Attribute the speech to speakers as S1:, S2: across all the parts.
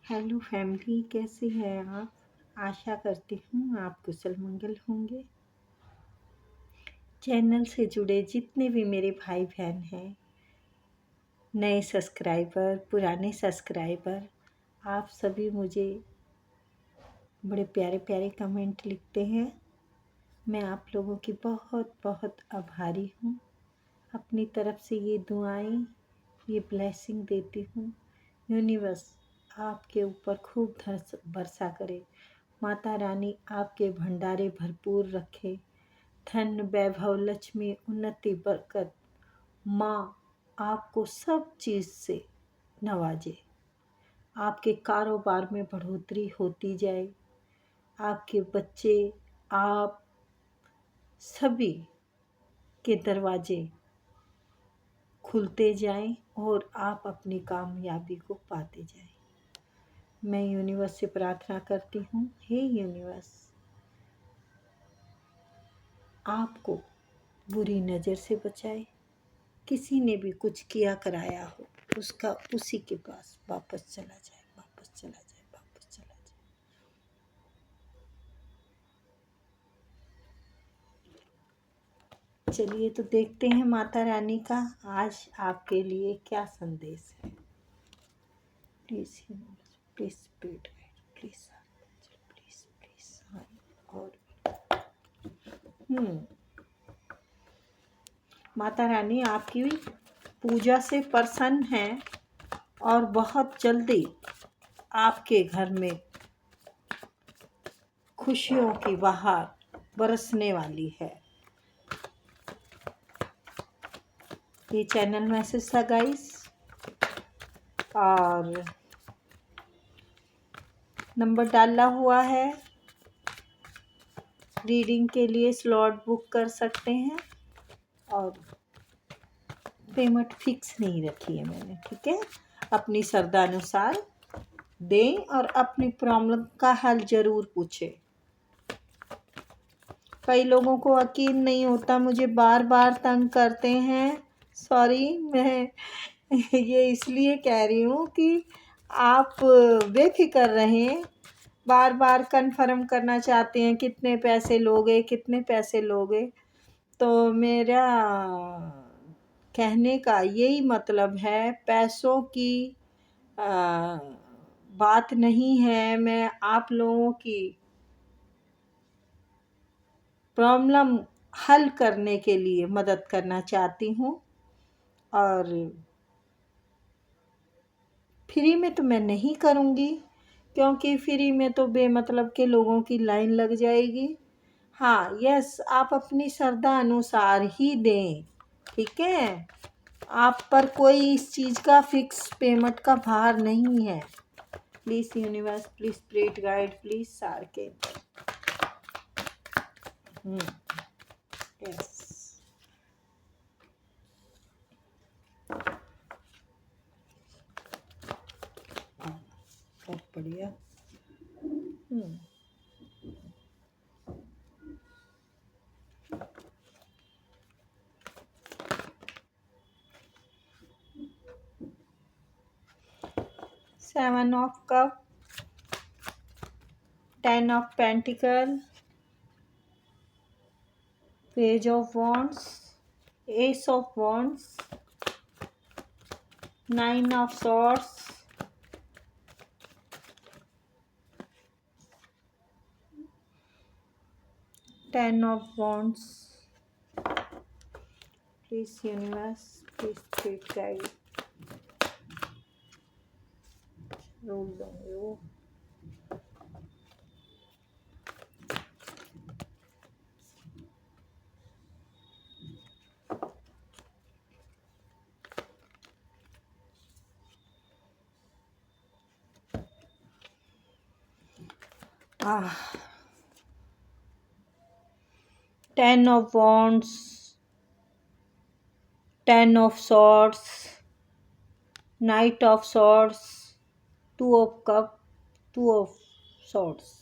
S1: Hello family, कैसे हैं आप? आशा करती हूँ आप कुशल मंगल होंगे। चैनल से जुड़े जितने भी मेरे भाई बहन हैं, नए सब्सक्राइबर, पुराने सब्सक्राइबर, आप सभी मुझे बड़े प्यारे प्यारे कमेंट लिखते हैं। मैं आप लोगों की बहुत बहुत आभारी हूँ। अपनी तरफ से ये दुआएं, ये ब्लेसिंग देती हूँ। यूनिवर्स आपके ऊपर खूब बरसा करे। माता रानी आपके भंडारे भरपूर रखे। धन वैभव लक्ष्मी उन्नति बरकत माँ आपको सब चीज़ से नवाजे। आपके कारोबार में बढ़ोतरी होती जाए। आपके बच्चे, आप सभी के दरवाजे खुलते जाएं और आप अपनी कामयाबी को पाते जाएं। मैं यूनिवर्स से प्रार्थना करती हूँ, हे यूनिवर्स आपको बुरी नज़र से बचाए। किसी ने भी कुछ किया कराया हो उसका उसी के पास वापस चला जाए, वापस चला जाए, वापस चला जाए। चलिए तो देखते हैं माता रानी का आज आपके लिए क्या संदेश है। Please please please please please please. और माता रानी आपकी पूजा से प्रसन्न है और बहुत जल्दी आपके घर में खुशियों की बहार बरसने वाली है। ये चैनल मैसेज था गाइस, और नंबर डाला हुआ है। रीडिंग के लिए स्लॉट बुक कर सकते हैं और पेमेंट फिक्स नहीं रखी है मैंने, ठीक है। अपनी श्रद्धा अनुसार दें और अपनी प्रॉब्लम का हल जरूर पूछें। कई लोगों को यकीन नहीं होता, मुझे बार बार तंग करते हैं। सॉरी, मैं ये इसलिए कह रही हूँ कि आप बेफिक्र रहें। बार बार कंफर्म करना चाहते हैं कितने पैसे लोगे, कितने पैसे लोगे। तो मेरा कहने का यही मतलब है, पैसों की बात नहीं है। मैं आप लोगों की प्रॉब्लम हल करने के लिए मदद करना चाहती हूँ। और फ्री में तो मैं नहीं करूँगी, क्योंकि फ्री में तो बेमतलब के लोगों की लाइन लग जाएगी। हाँ, यस, आप अपनी श्रद्धा अनुसार ही दें, ठीक है। आप पर कोई इस चीज़ का फिक्स पेमेंट का भार नहीं है। Please universe, please spirit guide, please सार के यस। बहुत बढ़िया। Seven of cup, 10 of Pentacle, Page of Wands, Ace of Wands, 9 of Swords, Ten of Wands. Please universe, please spirit guide. Roll down you. Ten of Wands, 10 of Swords, Knight of Swords, 2 of Cup, 2 of Swords.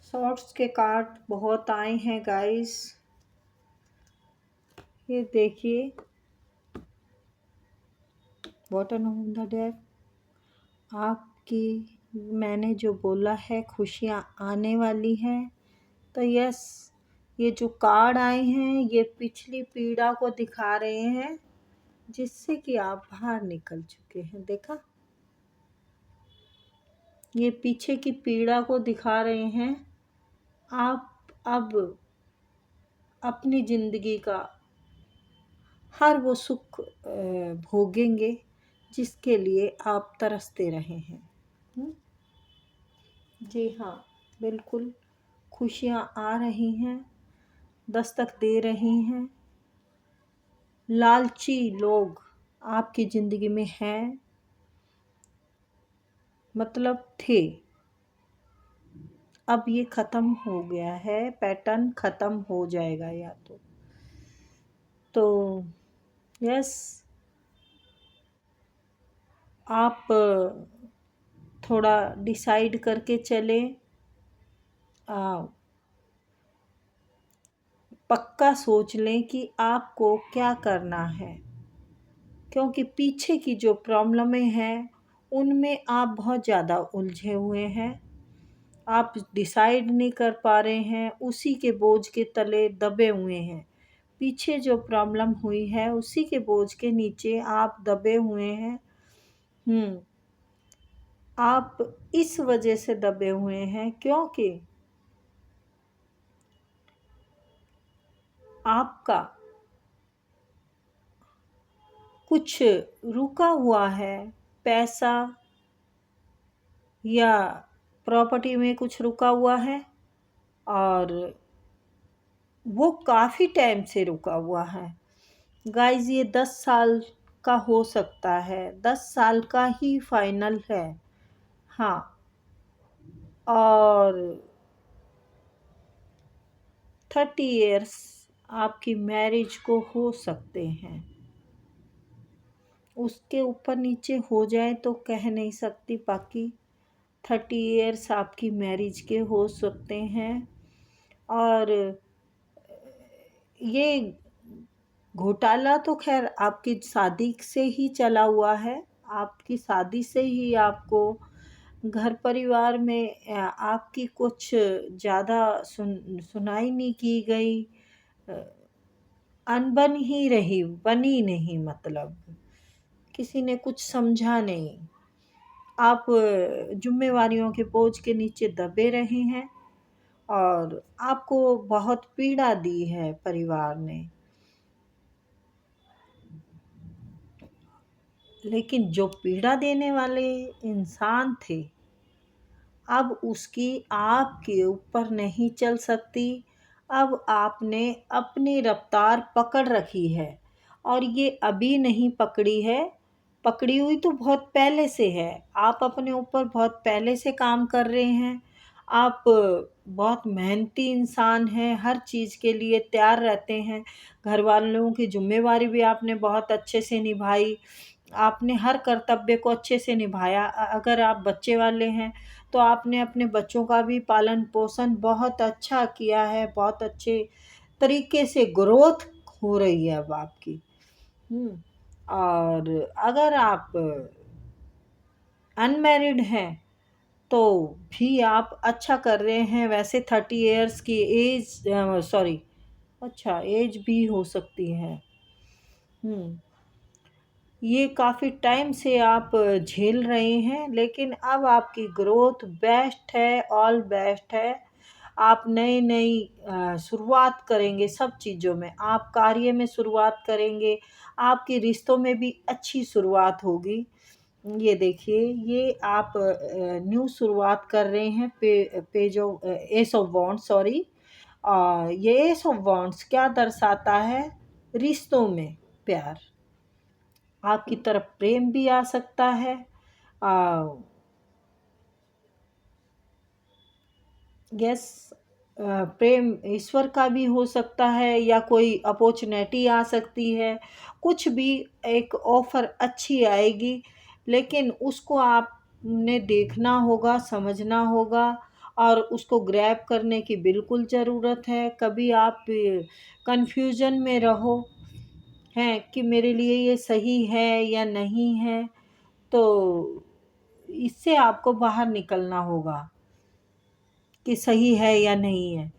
S1: Swords के card बहुत आए हैं guys. ये देखिए, bottom of the deck, आप कि मैंने जो बोला है खुशियाँ आने वाली हैं, तो यस, ये जो कार्ड आए हैं ये पिछली पीड़ा को दिखा रहे हैं जिससे कि आप बाहर निकल चुके हैं। देखा, ये पीछे की पीड़ा को दिखा रहे हैं। आप अब अपनी जिंदगी का हर वो सुख भोगेंगे जिसके लिए आप तरसते रहे हैं। जी हाँ, बिल्कुल, खुशियाँ आ रही हैं, दस्तक दे रही हैं। लालची लोग आपकी ज़िंदगी में हैं, मतलब थे, अब ये ख़त्म हो गया है, पैटर्न ख़त्म हो जाएगा। या तो यस, आप थोड़ा डिसाइड करके चलें, पक्का सोच लें कि आपको क्या करना है, क्योंकि पीछे की जो प्रॉब्लमें हैं उनमें आप बहुत ज़्यादा उलझे हुए हैं। आप डिसाइड नहीं कर पा रहे हैं, उसी के बोझ के तले दबे हुए हैं। पीछे जो प्रॉब्लम हुई है उसी के बोझ के नीचे आप दबे हुए हैं। आप इस वजह से दबे हुए हैं क्योंकि आपका कुछ रुका हुआ है, पैसा या प्रॉपर्टी में कुछ रुका हुआ है, और वो काफ़ी टाइम से रुका हुआ है। गाइस, ये 10 साल का हो सकता है, 10 साल का ही फाइनल है। हाँ, और 30 इयर्स आपकी मैरिज को हो सकते हैं। उसके ऊपर नीचे हो जाए तो कह नहीं सकती, बाकी 30 इयर्स आपकी मैरिज के हो सकते हैं। और ये घोटाला तो खैर आपकी शादी से ही चला हुआ है। आपकी शादी से ही आपको घर परिवार में आपकी कुछ ज़्यादा सुनाई नहीं की गई, अनबन ही रही, बनी नहीं, मतलब किसी ने कुछ समझा नहीं। आप जिम्मेवारियों के बोझ के नीचे दबे रहे हैं और आपको बहुत पीड़ा दी है परिवार ने। लेकिन जो पीड़ा देने वाले इंसान थे, अब उसकी आपके ऊपर नहीं चल सकती। अब आपने अपनी रफ्तार पकड़ रखी है, और ये अभी नहीं पकड़ी है, पकड़ी हुई तो बहुत पहले से है। आप अपने ऊपर बहुत पहले से काम कर रहे हैं। आप बहुत मेहनती इंसान हैं, हर चीज़ के लिए तैयार रहते हैं। घर वालों की जिम्मेवारी भी आपने बहुत अच्छे से निभाई, आपने हर कर्तव्य को अच्छे से निभाया। अगर आप बच्चे वाले हैं तो आपने अपने बच्चों का भी पालन पोषण बहुत अच्छा किया है, बहुत अच्छे तरीके से ग्रोथ हो रही है अब आपकी। और अगर आप अनमैरिड हैं तो भी आप अच्छा कर रहे हैं। वैसे 30 इयर्स की एज, सॉरी, अच्छा एज भी हो सकती है। ये काफ़ी टाइम से आप झेल रहे हैं, लेकिन अब आपकी ग्रोथ बेस्ट है, ऑल बेस्ट है। आप नई शुरुआत करेंगे सब चीज़ों में। आप कार्य में शुरुआत करेंगे, आपके रिश्तों में भी अच्छी शुरुआत होगी। ये देखिए, ये आप न्यू शुरुआत कर रहे हैं। Page of S of wands, sorry, ये एस ऑफ वॉन्ड्स क्या दर्शाता है? रिश्तों में प्यार, आपकी तरफ प्रेम भी आ सकता है। यस, प्रेम ईश्वर का भी हो सकता है, या कोई अपॉर्चुनिटी आ सकती है, कुछ भी एक ऑफ़र अच्छी आएगी, लेकिन उसको आपने देखना होगा, समझना होगा, और उसको ग्रैब करने की बिल्कुल ज़रूरत है। कभी आप कन्फ्यूज़न में रहो हैं कि मेरे लिए ये सही है या नहीं है, तो इससे आपको बाहर निकलना होगा कि सही है या नहीं है,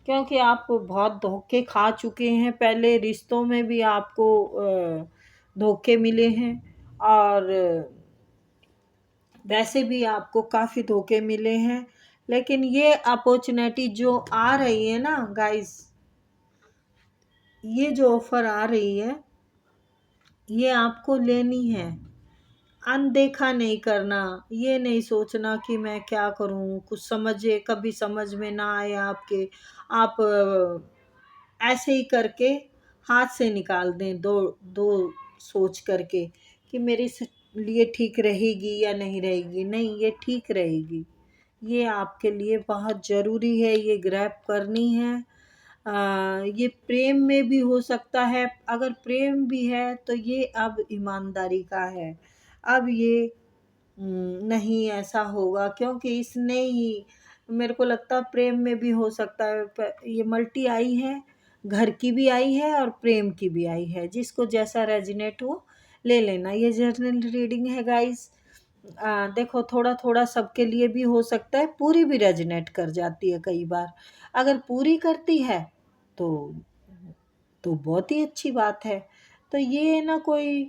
S1: क्योंकि आप बहुत धोखे खा चुके हैं। पहले रिश्तों में भी आपको धोखे मिले हैं, और वैसे भी आपको काफ़ी धोखे मिले हैं। लेकिन ये अपॉर्चुनिटी जो आ रही है ना गाइस, ये जो ऑफ़र आ रही है, ये आपको लेनी है। अनदेखा नहीं करना, ये नहीं सोचना कि मैं क्या करूं, कुछ समझे कभी समझ में ना आए आपके, आप ऐसे ही करके हाथ से निकाल दें, दो दो सोच करके कि मेरे लिए ठीक रहेगी या नहीं रहेगी। नहीं, ये ठीक रहेगी। ये आपके लिए बहुत ज़रूरी है, ये ग्रैब करनी है। ये प्रेम में भी हो सकता है। अगर प्रेम भी है तो ये अब ईमानदारी का है। अब ये नहीं ऐसा होगा, क्योंकि इसने ही, मेरे को लगता है प्रेम में भी हो सकता है। ये मल्टी आई है, घर की भी आई है और प्रेम की भी आई है। जिसको जैसा रेजोनेट हो ले लेना। ये जनरल रीडिंग है गाइस। देखो, थोड़ा थोड़ा सबके लिए भी हो सकता है, पूरी भी रेजोनेट कर जाती है कई बार। अगर पूरी करती है तो बहुत ही अच्छी बात है। तो ये ना कोई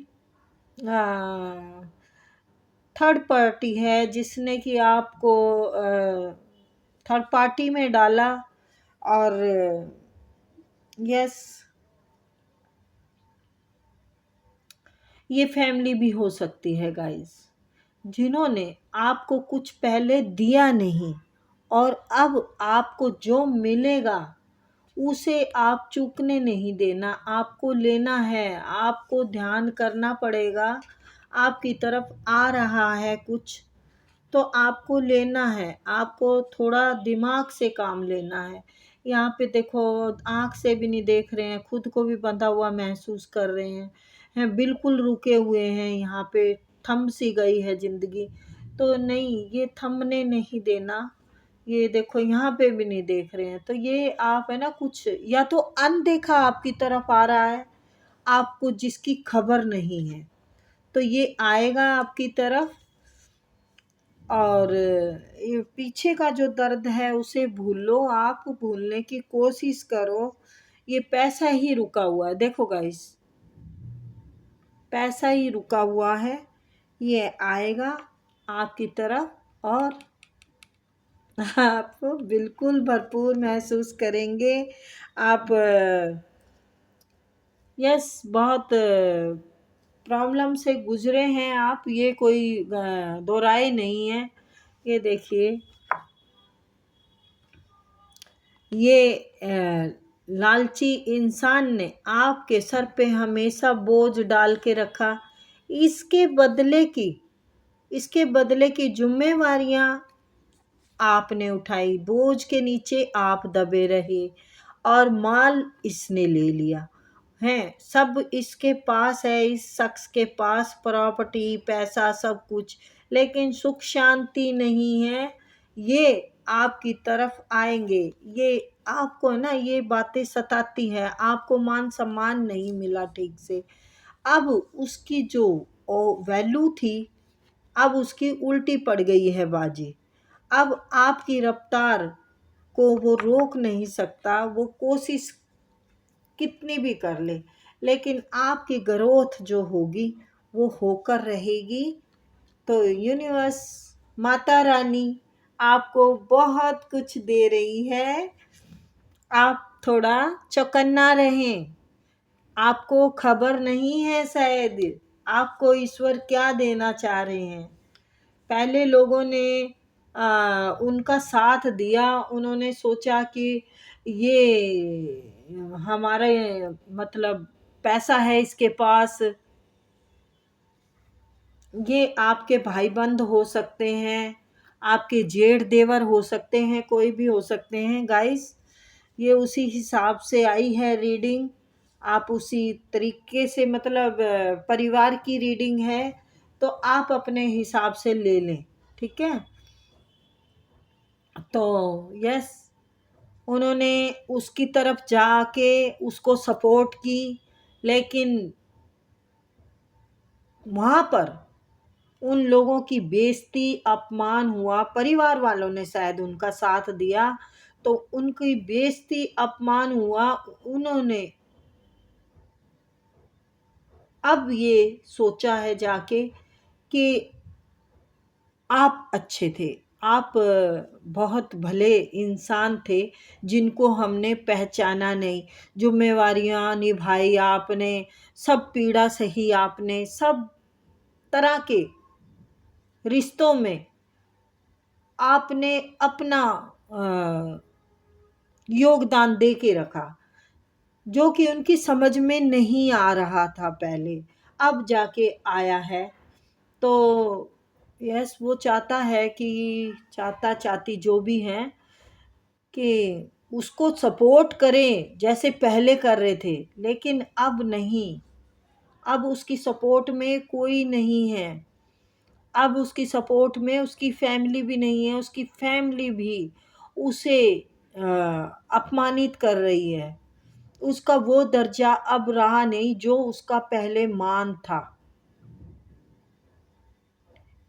S1: थर्ड पार्टी है जिसने कि आपको थर्ड पार्टी में डाला। और यस, ये फैमिली भी हो सकती है गाइस, जिन्होंने आपको कुछ पहले दिया नहीं, और अब आपको जो मिलेगा उसे आप चूकने नहीं देना। आपको लेना है, आपको ध्यान करना पड़ेगा। आपकी तरफ आ रहा है कुछ, तो आपको लेना है। आपको थोड़ा दिमाग से काम लेना है। यहाँ पे देखो, आँख से भी नहीं देख रहे हैं, खुद को भी बंधा हुआ महसूस कर रहे हैं, बिल्कुल रुके हुए हैं। यहाँ पे थम सी गई है ज़िंदगी। तो नहीं, ये थमने नहीं देना। ये देखो, यहाँ पे भी नहीं देख रहे हैं। तो ये आप है ना, कुछ या तो अनदेखा आपकी तरफ आ रहा है, आपको जिसकी खबर नहीं है, तो ये आएगा आपकी तरफ। और ये पीछे का जो दर्द है उसे भूलो, आप भूलने की कोशिश करो। ये पैसा ही रुका हुआ है, देखो गाइस, पैसा ही रुका हुआ है। ये आएगा आपकी तरफ, और आप बिल्कुल भरपूर महसूस करेंगे। आप यस, बहुत प्रॉब्लम से गुजरे हैं आप, ये कोई दो राय नहीं है। ये देखिए, ये लालची इंसान ने आपके सर पे हमेशा बोझ डाल के रखा। इसके बदले की इसके बदले की जिम्मेवारियां आपने उठाई, बोझ के नीचे आप दबे रहे, और माल इसने ले लिया है। सब इसके पास है, इस शख्स के पास प्रॉपर्टी, पैसा, सब कुछ, लेकिन सुख शांति नहीं है। ये आपकी तरफ आएंगे, ये आपको ना, ये बातें सताती है। आपको मान सम्मान नहीं मिला ठीक से। अब उसकी जो वैल्यू थी, अब उसकी उल्टी पड़ गई है बाजी। अब आपकी रफ्तार को वो रोक नहीं सकता, वो कोशिश कितनी भी कर ले, लेकिन आपकी ग्रोथ जो होगी वो होकर रहेगी। तो यूनिवर्स, माता रानी आपको बहुत कुछ दे रही है। आप थोड़ा चौकन्ना रहें। आपको खबर नहीं है शायद आपको ईश्वर क्या देना चाह रहे हैं। पहले लोगों ने उनका साथ दिया, उन्होंने सोचा कि ये हमारे, मतलब पैसा है इसके पास। ये आपके भाई बंद हो सकते हैं, आपके जेठ देवर हो सकते हैं, कोई भी हो सकते हैं गाइस। ये उसी हिसाब से आई है रीडिंग। आप उसी तरीके से, मतलब परिवार की रीडिंग है, तो आप अपने हिसाब से ले लें, ठीक है। तो यस, उन्होंने उसकी तरफ जाके उसको सपोर्ट की, लेकिन वहाँ पर उन लोगों की बेइज्जती अपमान हुआ, परिवार वालों ने शायद उनका साथ दिया, तो उनकी बेइज्जती अपमान हुआ। उन्होंने अब ये सोचा है जाके कि आप अच्छे थे, आप बहुत भले इंसान थे जिनको हमने पहचाना नहीं। जिम्मेवारियां निभाई आपने, सब पीड़ा सही आपने, सब तरह के रिश्तों में आपने अपना योगदान दे के रखा, जो कि उनकी समझ में नहीं आ रहा था पहले, अब जाके आया है। तो यस, वो चाहता है कि चाहता चाहती जो भी हैं कि उसको सपोर्ट करें जैसे पहले कर रहे थे, लेकिन अब नहीं। अब उसकी सपोर्ट में कोई नहीं है। अब उसकी सपोर्ट में उसकी फैमिली भी नहीं है। उसकी फैमिली भी उसे अपमानित कर रही है। उसका वो दर्जा अब रहा नहीं जो उसका पहले मान था।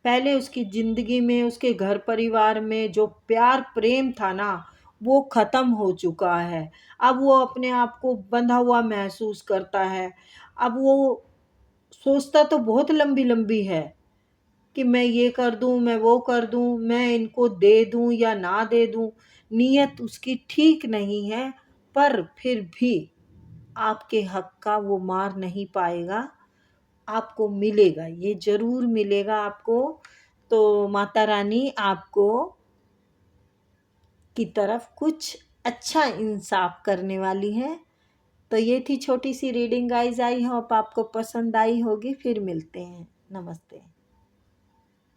S1: पहले उसकी ज़िंदगी में, उसके घर परिवार में जो प्यार प्रेम था ना, वो ख़त्म हो चुका है। अब वो अपने आप को बंधा हुआ महसूस करता है। अब वो सोचता तो बहुत लंबी-लंबी है कि मैं ये कर दूँ, मैं वो कर दूँ, मैं इनको दे दूँ या ना दे दूँ। नीयत उसकी ठीक नहीं है, पर फिर भी आपके हक का वो मार नहीं पाएगा। आपको मिलेगा, ये ज़रूर मिलेगा आपको। तो माता रानी आपको की तरफ कुछ अच्छा इंसाफ करने वाली है। तो ये थी छोटी सी रीडिंग गाइस, आई होप आपको पसंद आई होगी। फिर मिलते हैं। नमस्ते।